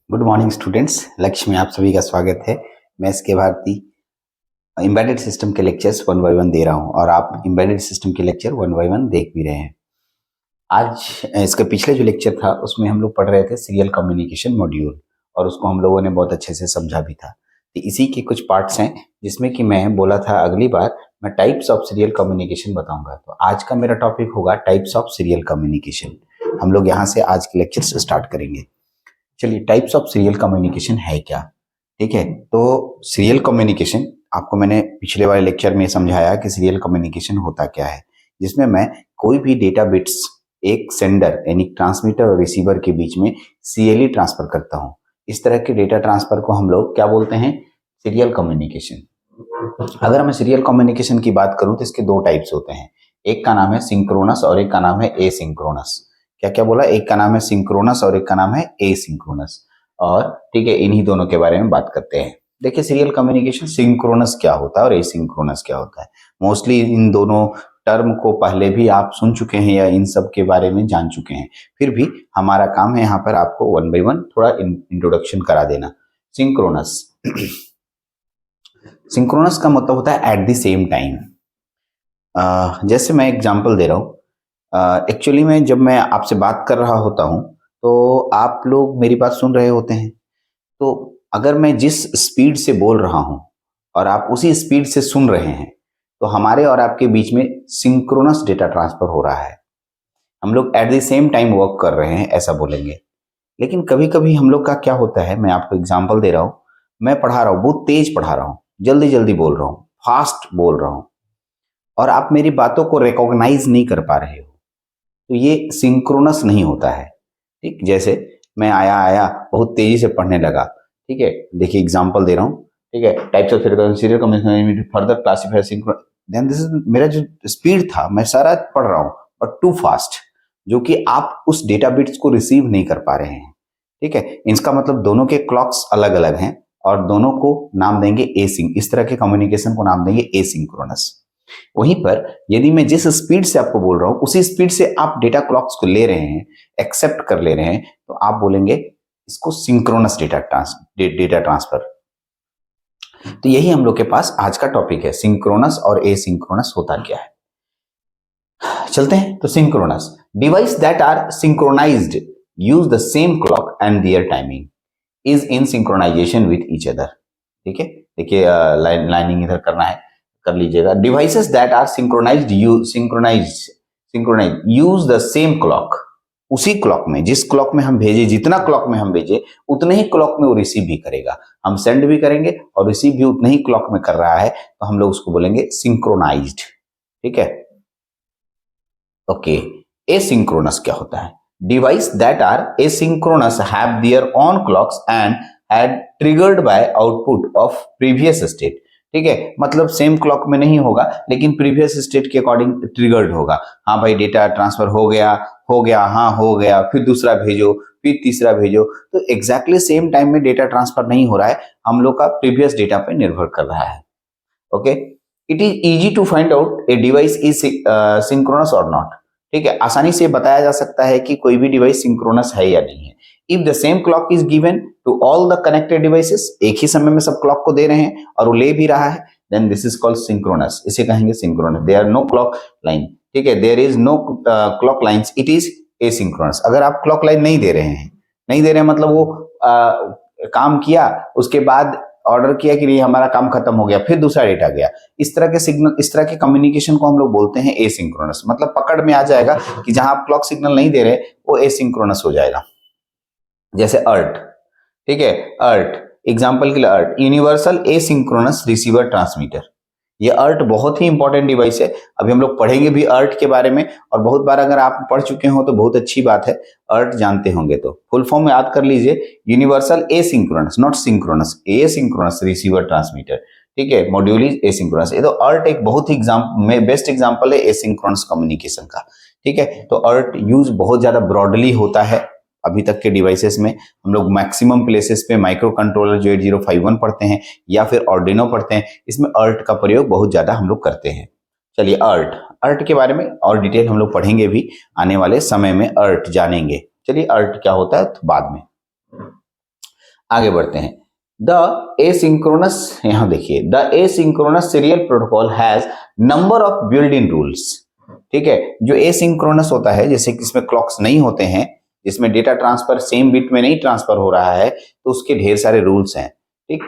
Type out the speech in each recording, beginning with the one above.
Good morning students. लक्ष्य में आप सभी का स्वागत है। मैं एस के भारती एम्बेडेड सिस्टम के लेक्चर्स 1 बाय 1 दे रहा हूं और आप एम्बेडेड सिस्टम के लेक्चर 1 बाय 1 देख भी रहे हैं। आज इसके पिछले जो लेक्चर था उसमें हम लोग पढ़ रहे थे सीरियल कम्युनिकेशन मॉड्यूल और उसको हम लोगों ने बहुत अच्छे से समझा भी था। तो इसी के कुछ पार्ट्स हैं जिसमें कि मैं बोला था अगली बार मैं टाइप्स ऑफ सीरियल कम्युनिकेशन बताऊंगा। तो आज का मेरा टॉपिक होगा टाइप्स ऑफ सीरियल कम्युनिकेशन। हम लोग यहाँ से आज के लेक्चर से स्टार्ट करेंगे। चलिए, टाइप्स ऑफ सीरियल कम्युनिकेशन है क्या? ठीक है, तो सीरियल कम्युनिकेशन आपको मैंने पिछले वाले लेक्चर में समझाया कि सीरियल कम्युनिकेशन होता क्या है, जिसमें मैं कोई भी डेटा बिट्स एक सेंडर यानी ट्रांसमीटर और रिसीवर के बीच में सीरियली ट्रांसफर करता हूं। इस तरह के डेटा ट्रांसफर को हम लोग क्या बोलते हैं? Serial communication. अगर मैं सीरियल कम्युनिकेशन की बात करूं तो इसके दो टाइप्स होते हैं। एक का नाम है सिंक्रोनस और एक का नाम है एसिंक्रोनस। क्या क्या बोला? एक का नाम है सिंक्रोनस और एक का नाम है एसिंक्रोनस। और ठीक है, इन्हीं दोनों के बारे में बात करते हैं। देखिए, सीरियल कम्युनिकेशन सिंक्रोनस क्या होता है और एसिंक्रोनस क्या होता है। मोस्टली इन दोनों टर्म को पहले भी आप सुन चुके हैं या इन सब के बारे में जान चुके हैं। फिर भी हमारा काम है यहाँ पर आपको 1 बाय 1 थोड़ा इंट्रोडक्शन करा देना। सिंक्रोनस सिंक्रोनस का मतलब होता है एट द सेम टाइम। जैसे मैं एग्जांपल दे रहा हूँ। एक्चुअली में जब मैं आपसे बात कर रहा होता हूँ तो आप लोग मेरी बात सुन रहे होते हैं। तो अगर मैं जिस स्पीड से बोल रहा हूँ और आप उसी स्पीड से सुन रहे हैं तो हमारे और आपके बीच में सिंक्रोनस डेटा ट्रांसफर हो रहा है। हम लोग at the same time work कर रहे हैं, ऐसा बोलेंगे। लेकिन कभी कभी हम लोग का क्या होता है, मैं आपको एग्जाम्पल दे रहा हूँ। मैं पढ़ा रहा हूँ, बहुत तेज पढ़ा रहा हूँ, जल्दी जल्दी बोल रहा हूँ, फास्ट बोल रहा हूँ और आप मेरी बातों को रिकॉग्नाइज नहीं कर पा रहे हो, तो ये सिंक्रोनस नहीं होता है। ठीक, जैसे मैं आया आया बहुत तेजी से पढ़ने लगा। ठीक है, देखिए एग्जांपल दे रहा हूँ। ठीक है, types of serial communication further classify synchronous. Then this is मेरा जो स्पीड था, मैं सारा पढ़ रहा हूँ और टू फास्ट, जो कि आप उस डेटा बिट्स को रिसीव नहीं कर पा रहे हैं। ठीक है, इसका मतलब दोनों के क्लॉक्स अलग अलग हैं और दोनों को नाम देंगे एसिंक। इस तरह के कम्युनिकेशन को नाम देंगे एसिंक्रोनस। वहीं पर यदि मैं जिस स्पीड से आपको बोल रहा हूं उसी स्पीड से आप डेटा क्लॉक्स को ले रहे हैं, एक्सेप्ट कर ले रहे हैं, तो आप बोलेंगे इसको सिंक्रोनस डेटा ट्रांसफर। तो यही हम लोग के पास आज का टॉपिक है, सिंक्रोनस और एसिंक्रोनस होता क्या है। चलते हैं। तो synchronous device that are synchronized use the same clock and their timing is in synchronization with each other. ठीक है, देखिए लाइनिंग इधर करना है, कर लीजिएगा। Devices that are synchronize use the same clock. उसी क्लॉक में, जिस क्लॉक में हम भेजे, जितना क्लॉक में हम भेजे उतने ही क्लॉक में वो रिसीव भी करेगा। हम सेंड भी करेंगे और रिसीव भी उतने ही क्लॉक में कर रहा है, तो हम लोग उसको बोलेंगे सिंक्रोनाइज्ड। ठीक है, ओके। एसिंक्रोनस क्या होता है? Device that are asynchronous have their own clocks and had triggered by output of previous state. ठीक है, मतलब सेम क्लॉक में नहीं होगा लेकिन प्रीवियस स्टेट के अकॉर्डिंग ट्रिगर्ड होगा। हाँ भाई, डेटा ट्रांसफर हो गया, हाँ हो गया, फिर दूसरा भेजो, फिर तीसरा भेजो। तो एग्जैक्टली सेम टाइम में डेटा ट्रांसफर नहीं हो रहा है, हम लोग का प्रीवियस डेटा पे निर्भर कर रहा है। Okay, it is easy to find out a device is synchronous और नॉट। ठीक है, आसानी से बताया जा सकता है कि कोई भी डिवाइस सिंक्रोनस है या नहीं है। If the same clock is given to all the connected devices, एक ही समय में सब क्लॉक को दे रहे हैं और वो ले भी रहा है, then this is called synchronous. इसे कहेंगे synchronous. There no clock line. ठीक है, there is no clock lines, it is asynchronous. अगर आप क्लॉक लाइन नहीं दे रहे हैं, नहीं दे रहे हैं मतलब वो काम किया, उसके बाद ऑर्डर किया कि नहीं हमारा काम खत्म हो गया, फिर दूसरा डेटा गया, इस तरह के सिग्नल, इस तरह के कम्युनिकेशन को हम लोग बोलते हैं एसिंक्रोनस। मतलब पकड़ में आ जाएगा कि जहां आप क्लॉक सिग्नल नहीं दे रहे वो एसिंक्रोनस हो जाएगा। जैसे अर्ट। ठीक है, अर्ट एग्जांपल के लिए अर्ट, यूनिवर्सल एसिंक्रोनस रिसीवर ट्रांसमीटर। ये अर्ट बहुत ही इंपॉर्टेंट डिवाइस है। अभी हम लोग पढ़ेंगे भी अर्ट के बारे में, और बहुत बार अगर आप पढ़ चुके हो तो बहुत अच्छी बात है, अर्ट जानते होंगे तो फुल फॉर्म याद कर लीजिए, universal asynchronous, not synchronous, asynchronous receiver transmitter. ठीक है, मॉड्यूल इज एसिंक्रोनस। ये तो अर्ट एक बहुत ही बेस्ट एग्जांपल है एसिंक्रोनस कम्युनिकेशन का। ठीक है, तो अर्ट यूज बहुत ज्यादा ब्रॉडली होता है अभी तक के डिवाइसेस में। हम लोग मैक्सिमम प्लेसेस पे माइक्रो कंट्रोलर जो 8051 पढ़ते हैं या फिर ऑर्डिनो पढ़ते हैं, इसमें अर्ट का प्रयोग बहुत ज्यादा हम लोग करते हैं। चलिए, अर्ट अर्ट के बारे में और डिटेल हम लोग पढ़ेंगे भी आने वाले समय में, अर्ट जानेंगे। चलिए, अर्ट क्या होता है तो बाद में। आगे बढ़ते हैं। द एसिंक्रोनस, यहां देखिए, the asynchronous serial protocol has number of build in rules. ठीक है, जो एसिंक्रोनस होता है, जैसे कि इसमें क्लॉक्स नहीं होते हैं, जिसमें डेटा ट्रांसफर सेम बिट में नहीं ट्रांसफर हो रहा है, तो उसके ढेर सारे रूल्स हैं। ठीक,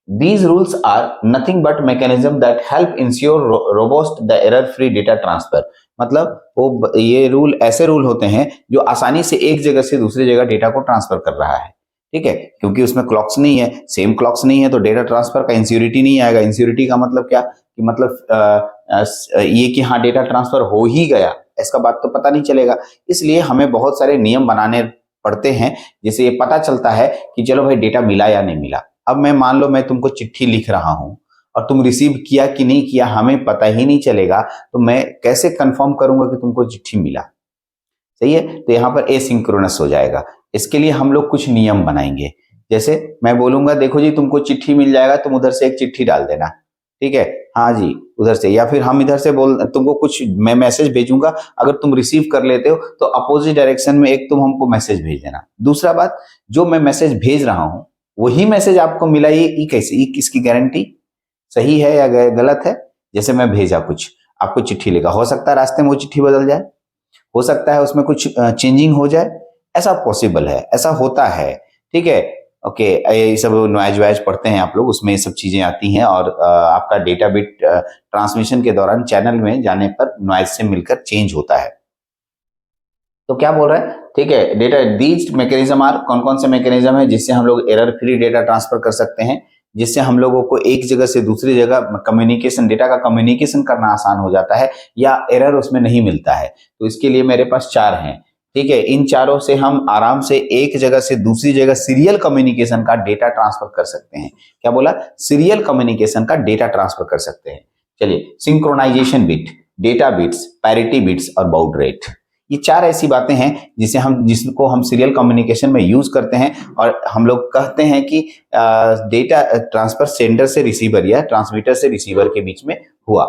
these rules are nothing but mechanism that help ensure robust the error free data transfer। मतलब वो ये रूल ऐसे रूल होते हैं जो आसानी से एक जगह से दूसरी जगह डेटा को ट्रांसफर कर रहा है। ठीक है, क्योंकि उसमें क्लॉक्स नहीं है, सेम क्लॉक्स नहीं है, तो डेटा ट्रांसफर का इंस्योरिटी नहीं आएगा। इंस्योरिटी का मतलब क्या, कि मतलब ये कि हाँ डेटा ट्रांसफर हो ही गया, इसका बात तो पता नहीं चलेगा। इसलिए हमें बहुत सारे नियम बनाने पड़ते हैं जिससे ये पता चलता है कि चलो भाई डेटा मिला या नहीं मिला। अब मैं मान लो मैं तुमको चिट्ठी लिख रहा हूं और तुम रिसीव किया कि नहीं किया हमें पता ही नहीं चलेगा, तो मैं कैसे कंफर्म करूंगा कि तुमको चिट्ठी मिला। सही है, तो यहां पर एसिंक्रोनस हो जाएगा। इसके लिए हम लोग कुछ नियम बनाएंगे। जैसे मैं बोलूंगा देखो जी तुमको चिट्ठी मिल जाएगा, तुम उधर से एक चिट्ठी डाल देना। ठीक है, हाँ जी उधर से, या फिर हम इधर से बोल तुमको कुछ मैं मैसेज भेजूंगा, अगर तुम रिसीव कर लेते हो तो अपोजिट डायरेक्शन में एक तुम हमको मैसेज भेज देना। दूसरा बात, जो मैं मैसेज भेज रहा हूं वही मैसेज आपको मिला, ये कैसे, ये किसकी गारंटी, सही है या गलत है। जैसे मैं भेजा कुछ, आपको चिट्ठी लिखा, हो सकता है रास्ते में वो चिट्ठी बदल जाए, हो सकता है उसमें कुछ चेंजिंग हो जाए, ऐसा पॉसिबल है, ऐसा होता है। ठीक है, ओके, ये सब नॉइज वाइज पढ़ते हैं आप लोग, उसमें ये सब चीजें आती हैं और आपका डेटा बिट ट्रांसमिशन के दौरान चैनल में जाने पर नॉइज से मिलकर चेंज होता है। तो क्या बोल रहा है, ठीक है, डेटा दीज मैकेनिज्म आर, कौन कौन से मैकेनिज्म है जिससे हम लोग एरर फ्री डेटा ट्रांसफर कर सकते हैं, जिससे हम लोगों को एक जगह से दूसरी जगह कम्युनिकेशन, डेटा का कम्युनिकेशन करना आसान हो जाता है या एरर उसमें नहीं मिलता है। तो इसके लिए मेरे पास 4 हैं। ठीक है, इन चारों से हम आराम से एक जगह से दूसरी जगह सीरियल कम्युनिकेशन का डेटा ट्रांसफर कर सकते हैं। क्या बोला, सीरियल कम्युनिकेशन का डेटा ट्रांसफर कर सकते हैं। चलिए, synchronization bit, data bits, parity bits और बाउड रेट, ये 4 ऐसी बातें हैं जिसको हम सीरियल कम्युनिकेशन में यूज करते हैं और हम लोग कहते हैं कि डेटा ट्रांसफर सेंडर से रिसीवर या ट्रांसमीटर से रिसीवर के बीच में हुआ।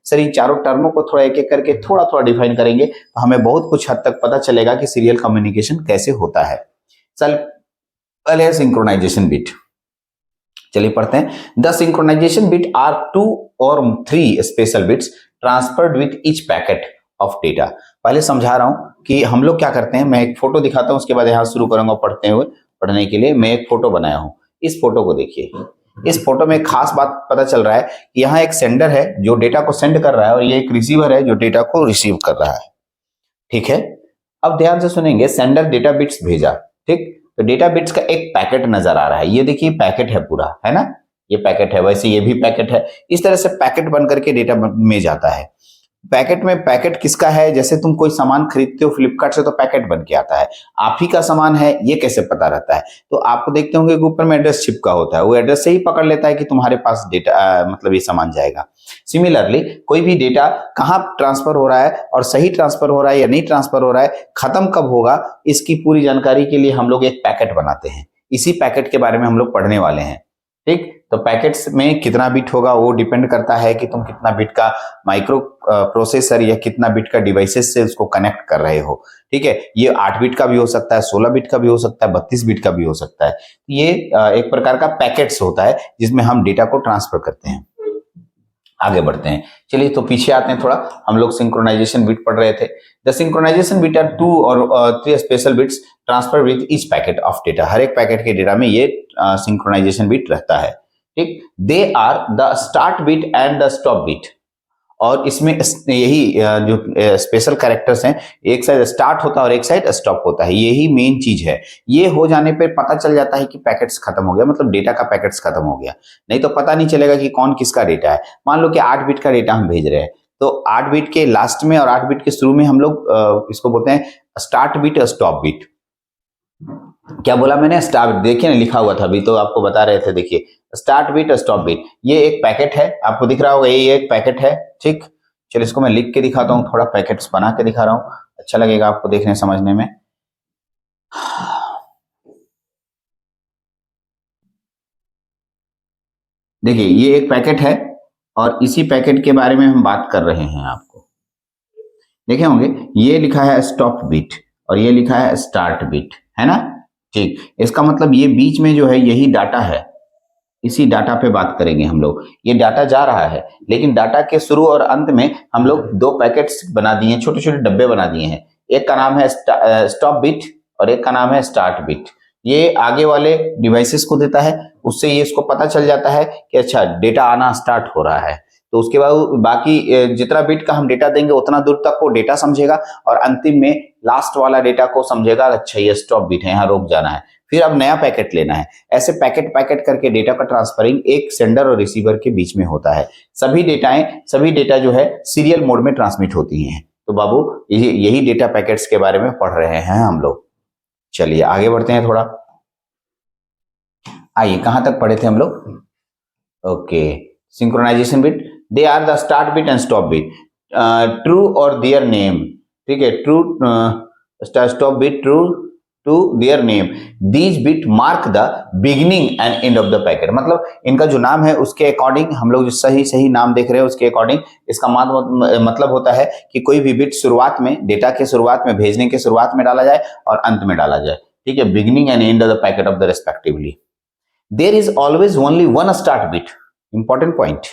सर इन चारों टर्मों को थोड़ा एक एक करके थोड़ा थोड़ा डिफाइन करेंगे तो हमें बहुत कुछ हद तक पता चलेगा कि सीरियल कम्युनिकेशन कैसे होता है। चल पहले है सिंक्रोनाइजेशन बिट, चलिए पढ़ते हैं। द सिंक्रोनाइजेशन बिट आर 2 और 3 special bits transferred with each packet of data. पहले समझा रहा हूं कि हम लोग क्या करते हैं, मैं एक फोटो दिखाता हूं, उसके बाद यहां शुरू करूंगा पढ़ते हुए। पढ़ने के लिए मैं एक फोटो बनाया हूं, इस फोटो को देखिए। इस फोटो में एक खास बात पता चल रहा है कि यहाँ एक सेंडर है जो डेटा को सेंड कर रहा है और ये एक रिसीवर है जो डेटा को रिसीव कर रहा है। ठीक है, अब ध्यान से सुनेंगे, सेंडर डेटा बिट्स भेजा, ठीक, तो डेटा बिट्स का एक पैकेट नजर आ रहा है, ये देखिए पैकेट है पूरा, है ना, ये पैकेट है, वैसे ये भी पैकेट है। इस तरह से पैकेट बन करके डेटा में जाता है। पैकेट में, पैकेट किसका है, जैसे तुम कोई सामान खरीदते हो फ्लिपकार्ट से तो पैकेट बन के आता है, आप ही का सामान है ये कैसे पता रहता है, तो आपको देखते होंगे कि ऊपर में एड्रेस चिपका होता है, वो एड्रेस से ही पकड़ लेता है कि तुम्हारे पास डेटा मतलब ये सामान जाएगा। सिमिलरली कोई भी डेटा कहाँ ट्रांसफर हो रहा है और सही ट्रांसफर हो रहा है या नहीं ट्रांसफर हो रहा है, खत्म कब होगा, इसकी पूरी जानकारी के लिए हम लोग एक पैकेट बनाते हैं। इसी पैकेट के बारे में हम लोग पढ़ने वाले हैं। ठीक, तो पैकेट्स में कितना बिट होगा वो डिपेंड करता है कि तुम कितना बिट का माइक्रो प्रोसेसर या कितना बिट का डिवाइसेस से उसको कनेक्ट कर रहे हो। ठीक है, ये 8 बिट का भी हो सकता है, 16 बिट का भी हो सकता है, 32 बिट का भी हो सकता है। ये एक प्रकार का पैकेट्स होता है जिसमें हम डेटा को ट्रांसफर करते हैं। आगे बढ़ते हैं, चलिए तो पीछे आते हैं थोड़ा, हम लोग सिंक्रोनाइजेशन बिट पढ़ रहे थे। द सिंक्रोनाइजेशन बिट आर 2 और 3 special bits transfer with each packet of data. हर एक पैकेट के डेटा में ये सिंक्रोनाइजेशन बिट रहता है। ठीक, they are the start bit and the stop bit, और इसमें यही जो स्पेशल कैरेक्टर्स हैं, एक साइड स्टार्ट होता है और एक साइड स्टॉप होता है, यही मेन चीज है। ये हो जाने पे पता चल जाता है कि पैकेट्स खत्म हो गया, मतलब डेटा का पैकेट्स खत्म हो गया, नहीं तो पता नहीं चलेगा कि कौन किसका डेटा है। मान लो कि 8 बिट का डेटा हम भेज रहे हैं, तो 8 बिट के लास्ट में और 8 बिट के शुरू में हम लोग इसको बोलते हैं स्टार्ट बिट और स्टॉप बिट। क्या बोला मैंने, स्टार्ट, देखिए ना लिखा हुआ था अभी तो आपको बता रहे थे, देखिए स्टार्ट बिट और स्टॉप बिट, ये एक पैकेट है, आपको दिख रहा होगा ये एक पैकेट है। ठीक, चलिए इसको मैं लिख के दिखाता हूँ, थोड़ा पैकेट्स बना के दिखा रहा हूँ, अच्छा लगेगा आपको देखने समझने में। देखिए ये एक पैकेट है और इसी पैकेट के बारे में हम बात कर रहे हैं। आपको देखे होंगे ये लिखा है स्टॉप बिट और ये लिखा है स्टार्ट बिट, है ना। ठीक, इसका मतलब ये बीच में जो है यही डाटा है, इसी डाटा पे बात करेंगे हम लोग। ये डाटा जा रहा है, लेकिन डाटा के शुरू और अंत में हम लोग दो पैकेट्स बना दिए हैं, छोटे छोटे डब्बे बना दिए हैं। एक का नाम है स्टॉप बिट और एक का नाम है स्टार्ट बिट। ये आगे वाले डिवाइसेस को देता है, उससे ये इसको पता चल जाता है कि अच्छा डेटा आना स्टार्ट हो रहा है। तो उसके बाद बाकी जितना बिट का हम डेटा देंगे उतना दूर तक वो डेटा समझेगा, और अंतिम में लास्ट वाला डेटा को समझेगा, अच्छा ये स्टॉप बिट है, यहाँ रोक जाना है, फिर अब नया पैकेट लेना है। ऐसे पैकेट पैकेट करके डेटा का ट्रांसफरिंग एक सेंडर और रिसीवर के बीच में होता है। सभी डेटा जो है सीरियल मोड में ट्रांसमिट होती हैं। तो बाबू यही डेटा पैकेट्स के बारे में पढ़ रहे हैं हम लोग। चलिए आगे बढ़ते हैं थोड़ा। आइए कहां तक पढ़े थे हम लोग? Okay, synchronization bit, they are the start bit and stop bit, true और देयर नेम। ठीक है, true stop bit true to their name, these bit mark the beginning and end of the packet. मतलब इनका जो नाम है उसके according हम लोग जो सही सही नाम देख रहे हैं उसके अकॉर्डिंग इसका मतलब होता है कि कोई भी बिट शुरुआत में, डेटा के शुरुआत में, भेजने के शुरुआत में डाला जाए और अंत में डाला जाए। ठीक है, beginning and end of the packet of the respectively. There is always only one start bit, important point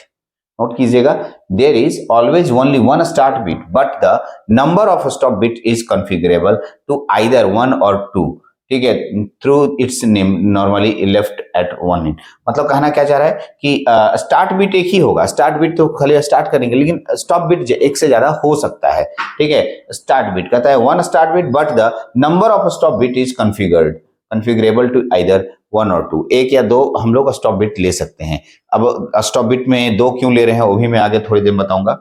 note कीजिएगा। There is always only one start bit but the number of stop bit is configurable to either one or two. ठीक है, through its name normally left at one in. मतलब कहना क्या चाह रहा है कि स्टार्ट बिट एक ही होगा, स्टार्ट बिट तो खाली स्टार्ट करेंगे, लेकिन स्टॉप बिट एक से ज्यादा हो सकता है। ठीक है, स्टार्ट बिट कहता है one start bit but the number of stop bit is configurable to either one or two, एक या दो हम लोग स्टॉप बिट ले सकते हैं। अब स्टॉप बिट में दो क्यों ले रहे हैं वो भी मैं आगे थोड़ी देर बताऊंगा।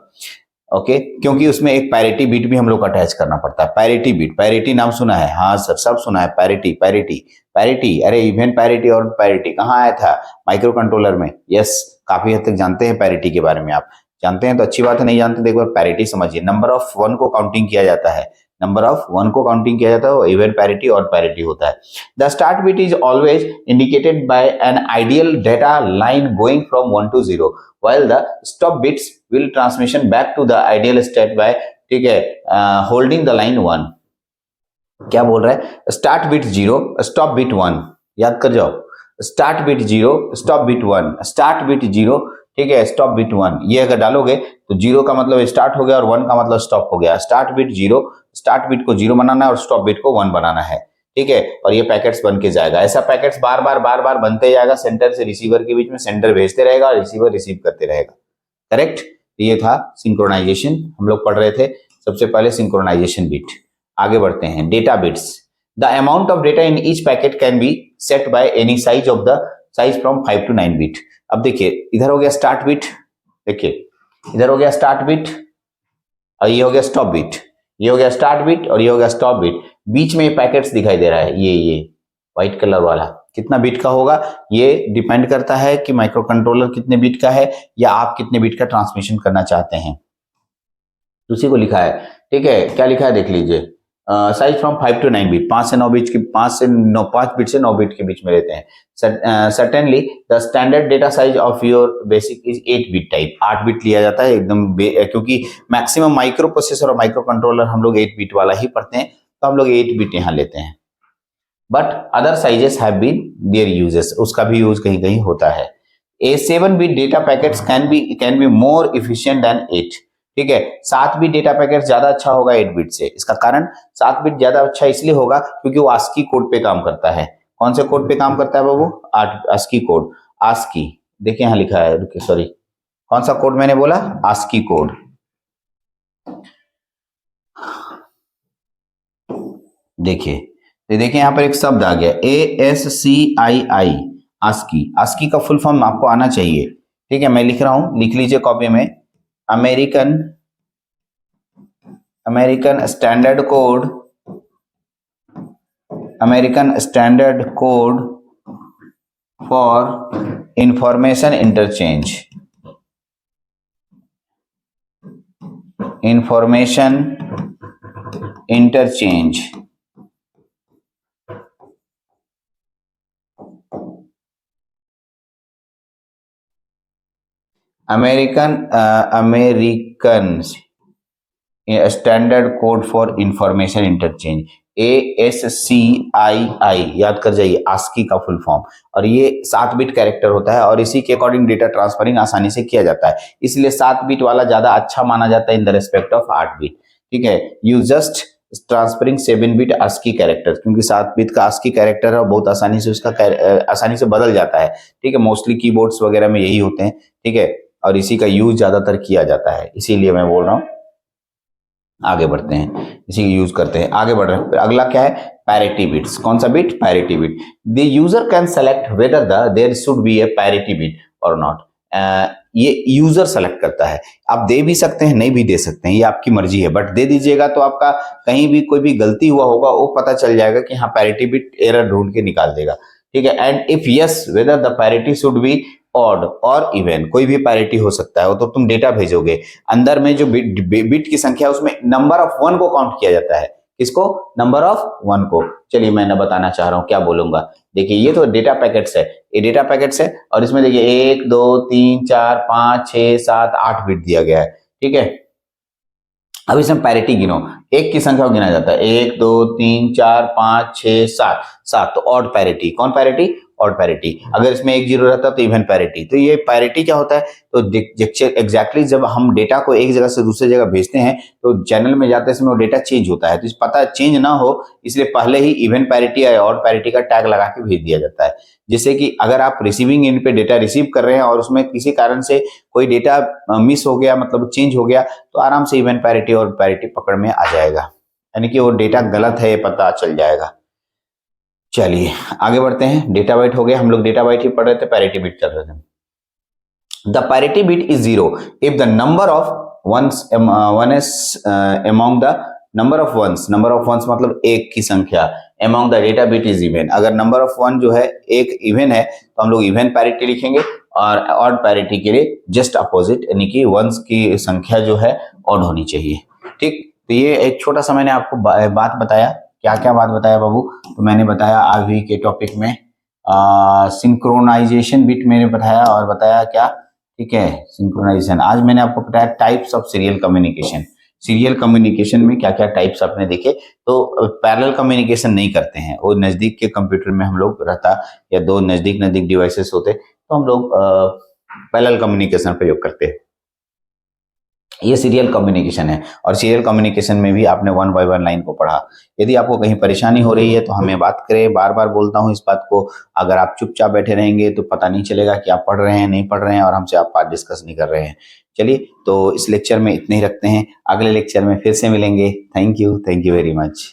ओके, क्योंकि उसमें एक पैरिटी बिट भी हम लोग अटैच करना पड़ता है। पैरिटी बिट, पैरिटी नाम सुना है? हाँ सर, सब सुना है। पैरिटी पैरिटी पैरिटी, अरे इवन पैरिटी और पैरिटी कहाँ आया था? माइक्रो कंट्रोलर में। यस, काफी हद तक जानते हैं पैरिटी के बारे में। आप जानते हैं तो अच्छी बात है, नहीं जानते तो एक बार पैरिटी समझिए। नंबर ऑफ वन को काउंटिंग किया जाता है, नंबर ऑफ वन को काउंटिंग किया जाता है, वो इवन पैरिटी और पैरिटी होता है। The start bit is always indicated by an ideal data line going from 1 to 0, while the stop bits will transmission back to the ideal state by, ठीक है, holding the line 1। क्या बोल रहा है? Start bit 0, stop bit 1, याद कर जाओ। Start bit 0, stop bit 1, start bit 0, ठीक है, स्टॉप बिट 1। ये अगर डालोगे तो 0 का मतलब स्टार्ट हो गया और 1 का मतलब स्टॉप हो गया। स्टार्ट बिट 0, स्टार्ट बिट को 0 बनाना है और स्टॉप बिट को 1 बनाना है। ठीक है, और ये पैकेट्स बन के जाएगा। ऐसा पैकेट्स बार बार बनते जाएगा सेंटर से रिसीवर के बीच में। सेंटर भेजते रहेगा और रिसीवर रिसीव करते रहेगा। करेक्ट, ये था सिंक्रोनाइजेशन हम लोग पढ़ रहे थे। सबसे पहले सिंक्रोनाइजेशन बिट। आगे बढ़ते हैं, data bits. The amount of data in each packet can be set by any size of the size from 5 to 9 bit. अब देखिए, इधर हो गया स्टार्ट बिट, देखिए इधर हो गया स्टार्ट बिट और ये हो गया स्टॉप बिट, ये हो गया स्टार्ट बिट और ये हो गया स्टॉप बिट। बीच में ये पैकेट्स दिखाई दे रहा है, ये व्हाइट कलर वाला कितना बिट का होगा? ये डिपेंड करता है कि माइक्रो कंट्रोलर कितने बिट का है या आप कितने बिट का ट्रांसमिशन करना चाहते हैं, उसी को लिखा है। ठीक है, क्या लिखा है देख लीजिए। साइज फ्रॉम 5 to 9 बिट, 5 से 9 बिट की, 5 बिट से 9 बिट के बीच में रहते हैं। Certainly the standard data size of your basic is 8 bit type, 8 bit लिया जाता है एकदम, क्योंकि मैक्सिमम माइक्रो प्रोसेसर और माइक्रो कंट्रोलर हम लोग 8 बिट वाला ही पढ़ते हैं, तो हम लोग 8 बिट यहाँ लेते हैं। But other sizes have been their uses, उसका भी यूज कहीं कहीं होता है। A 7 bit data packets can be more efficient than 8। ठीक है, 7 बिट डेटा पैकेट ज्यादा अच्छा होगा 8 बिट से। इसका कारण 7 बिट ज्यादा अच्छा इसलिए होगा क्योंकि वो आस्की कोड पे काम करता है। कौन से कोड पे काम करता है बाबू? ASCII code. आस्की, देखिए यहाँ लिखा है, रुकिए सॉरी, कौन सा कोड मैंने बोला? ASCII code. देखिए यहाँ पर एक शब्द आ गया, ASCII, आस्की। आस्की का फुल फॉर्म आपको आना चाहिए। ठीक है, मैं लिख रहा हूं, लिख लीजिए कॉपी में। American standard code for information interchange. American standard code for information interchange. ASCII, याद कर जाइए, ASCII का फुल फॉर्म। और ये 7 बिट कैरेक्टर होता है और इसी के अकॉर्डिंग डेटा ट्रांसफरिंग आसानी से किया जाता है, इसलिए 7 बिट वाला ज्यादा अच्छा माना जाता है in the respect of 8 bit. ठीक है, you just transferring 7 bit ASCII character, क्योंकि 7 बिट का ASCII कैरेक्टर है और बहुत आसानी से उसका आसानी से बदल जाता है। ठीक है, मोस्टली कीबोर्ड्स वगैरह में यही होते हैं। ठीक है, और इसी का यूज ज्यादातर किया जाता है, इसीलिए मैं बोल रहा हूँ। आगे बढ़ते हैं, इसी का यूज करते हैं, आगे बढ़ रहे हैं। अगला क्या है, पैरिटी बिट्स। कौन सा bit, parity bit. The user can select whether there should be a parity bit और नॉट। ये यूजर सेलेक्ट करता है, आप दे भी सकते हैं, नहीं भी दे सकते हैं, ये आपकी मर्जी है, बट दे दीजिएगा तो आपका कहीं भी कोई भी गलती हुआ होगा वो पता चल जाएगा कि हाँ पैरिटी बिट एरर ढूंढ के निकाल देगा। ठीक है, and if yes whether the parity should be odd और इवन, कोई भी पैरिटी हो सकता है, वो तो तुम डेटा भेजोगे, अंदर में जो बिट की संख्या है उसमें नंबर ऑफ 1 को काउंट किया जाता है। किसको, नंबर ऑफ 1 को। चलिए मैं ना बताना चाह रहा हूं क्या बोलूंगा। देखिए ये तो डेटा पैकेट्स है, ये डेटा पैकेट्स है और इसमें देखिए 1 2 3 4 5 6 7 8 बिट दिया गया है। ठीक है, अब इसमें पैरिटी गिनो, एक की संख्या को गिना जाता है, 1 2 3 4 5 6 7 7, तो ऑड पैरिटी। कौन पैरिटी, ऑड पैरिटी। अगर इसमें एक जीरो रहता तो इवन पैरिटी। तो ये पैरिटी क्या होता है, तो एग्जैक्टली जब हम डेटा को एक जगह से दूसरी जगह भेजते हैं तो चैनल में जाते समय वो डेटा चेंज होता है, तो इस पता चेंज ना हो इसलिए पहले ही इवन पैरिटी या ऑड पैरिटी का टैग लगा के भेज दिया जाता है, जिससे कि अगर आप रिसीविंग एंड पे डेटा रिसीव कर रहे हैं और उसमें किसी कारण से कोई डेटा मिस हो गया, मतलब चेंज हो गया, तो आराम से इवन पैरिटी और पैरिटी पकड़ में आ जाएगा, यानी कि वो डेटा गलत है ये पता चल जाएगा। चलिए आगे बढ़ते हैं, डेटा बाइट हो गया, हम लोग डेटा बाइट ही पढ़ रहे थे, पैरिटी बिट कर रहे थे। The parity bit is 0 if the number of ones one is among the number of ones, number of ones मतलब एक की संख्या, among the data bit is even. अगर नंबर ऑफ 1 जो है एक इवन है तो हम लोग इवन पैरिटी लिखेंगे, और ऑड पैरिटी के लिए जस्ट अपोजिट, यानी कि वंस की संख्या जो है ऑड होनी चाहिए। ठीक, तो ये एक छोटा सा मैंने आपको बात बताया। क्या क्या बात बताया बाबू, तो मैंने बताया अभी के टॉपिक में सिंक्रोनाइजेशन बिट मैंने बताया, और बताया क्या, ठीक है, सिंक्रोनाइजेशन। आज मैंने आपको बताया types of serial communication. Serial communication में क्या क्या टाइप्स आपने देखे, तो पैरेलल कम्युनिकेशन नहीं करते हैं, वो नजदीक के कंप्यूटर में हम लोग रहता या दो नजदीक नजदीक डिवाइसेस होते तो हम लोग पैरेलल कम्युनिकेशन प्रयोग करते हैं। ये सीरियल कम्युनिकेशन है, और सीरियल कम्युनिकेशन में भी आपने 1 बाय 1 लाइन को पढ़ा। यदि आपको कहीं परेशानी हो रही है तो हमें बात करें, बार बार बोलता हूँ इस बात को। अगर आप चुपचाप बैठे रहेंगे तो पता नहीं चलेगा कि आप पढ़ रहे हैं नहीं पढ़ रहे हैं, और हमसे आप बात डिस्कस नहीं कर रहे हैं। चलिए, तो इस लेक्चर में इतने ही रखते हैं, अगले लेक्चर में फिर से मिलेंगे। Thank you very much.